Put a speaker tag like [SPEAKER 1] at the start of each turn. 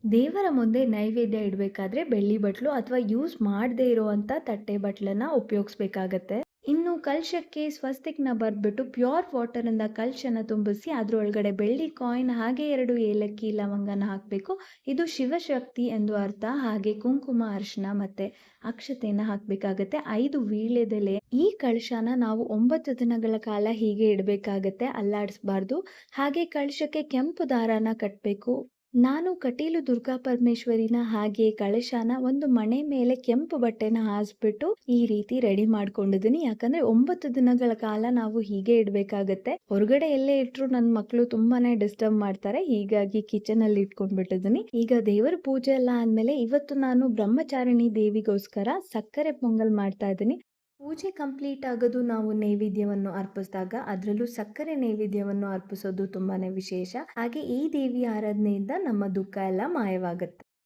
[SPEAKER 1] ದೇವರ ಮುಂದೆ ನೈವೇದ್ಯ ಇಡಬೇಕಾದ್ರೆ ಬೆಳ್ಳಿ ಬಟ್ಲು ಅಥವಾ ಯೂಸ್ ಮಾಡದೇ ಇರುವಂಥ ತಟ್ಟೆ ಬಟ್ಲನ್ನ ಉಪಯೋಗಿಸ್ಬೇಕಾಗತ್ತೆ. ಇನ್ನು ಕಲಶಕ್ಕೆ ಸ್ವಸ್ತಿಕ್‌ನ ಬರೆದ್ಬಿಟ್ಟು ಪ್ಯೂರ್ ವಾಟರಿಂದ ಕಲಶನ ತುಂಬಿಸಿ ಅದ್ರೊಳಗಡೆ ಬೆಳ್ಳಿ ಕಾಯಿನ್ ಹಾಗೆ 2 ಏಲಕ್ಕಿ ಲವಂಗನ ಹಾಕಬೇಕು. ಇದು ಶಿವಶಕ್ತಿ ಎಂದು ಅರ್ಥ. ಹಾಗೆ ಕುಂಕುಮ, ಅರಿಶಿನ ಮತ್ತೆ ಅಕ್ಷತೆಯನ್ನ ಹಾಕಬೇಕಾಗತ್ತೆ. 5 ವೀಳ್ಯದೆಲೆ. ಈ ಕಳಶನ ನಾವು 9 ದಿನಗಳ ಕಾಲ ಹೀಗೆ ಇಡಬೇಕಾಗತ್ತೆ, ಅಲ್ಲಾಡಿಸಬಾರ್ದು. ಹಾಗೆ ಕಳಶಕ್ಕೆ ಕೆಂಪು ದಾರನ ಕಟ್ಟಬೇಕು. ನಾನು ಕಟೀಲು ದುರ್ಗಾ ಪರಮೇಶ್ವರಿನ ಹಾಗೆ ಕಳಶನ ಒಂದು ಮಣೆ ಮೇಲೆ ಕೆಂಪು ಬಟ್ಟೆನ ಹಾಸ್ಬಿಟ್ಟು ಈ ರೀತಿ ರೆಡಿ ಮಾಡ್ಕೊಂಡಿದ್ದೀನಿ. ಯಾಕಂದ್ರೆ 9 ದಿನಗಳ ಕಾಲ ನಾವು ಹೀಗೆ ಇಡಬೇಕಾಗತ್ತೆ. ಹೊರಗಡೆ ಎಲ್ಲೇ ಇಟ್ರು ನನ್ನ ಮಕ್ಕಳು ತುಂಬಾನೇ ಡಿಸ್ಟರ್ಬ್ ಮಾಡ್ತಾರೆ. ಹೀಗಾಗಿ ಕಿಚನ್ ಅಲ್ಲಿ ಇಟ್ಕೊಂಡ್ಬಿಟ್ಟಿದ್ದೀನಿ. ಈಗ ದೇವರ ಪೂಜೆ ಎಲ್ಲ ಆದ್ಮೇಲೆ ಇವತ್ತು ನಾನು ಬ್ರಹ್ಮಚಾರಿಣಿ ದೇವಿಗೋಸ್ಕರ ಸಕ್ಕರೆ ಪೊಂಗಲ್ ಮಾಡ್ತಾ ಇದ್ದೀನಿ. ಪೂಜೆ ಕಂಪ್ಲೀಟ್ ಆಗೋದು ನಾವು ನೈವೇದ್ಯವನ್ನು ಅರ್ಪಿಸಿದಾಗ, ಅದರಲ್ಲೂ ಸಕ್ಕರೆ ನೈವೇದ್ಯವನ್ನು ಅರ್ಪಿಸೋದು ತುಂಬಾನೇ ವಿಶೇಷ. ಹಾಗೆ ಈ ದೇವಿ ಆರಾಧನೆಯಿಂದ ನಮ್ಮ ದುಃಖ ಎಲ್ಲ ಮಾಯವಾಗುತ್ತೆ.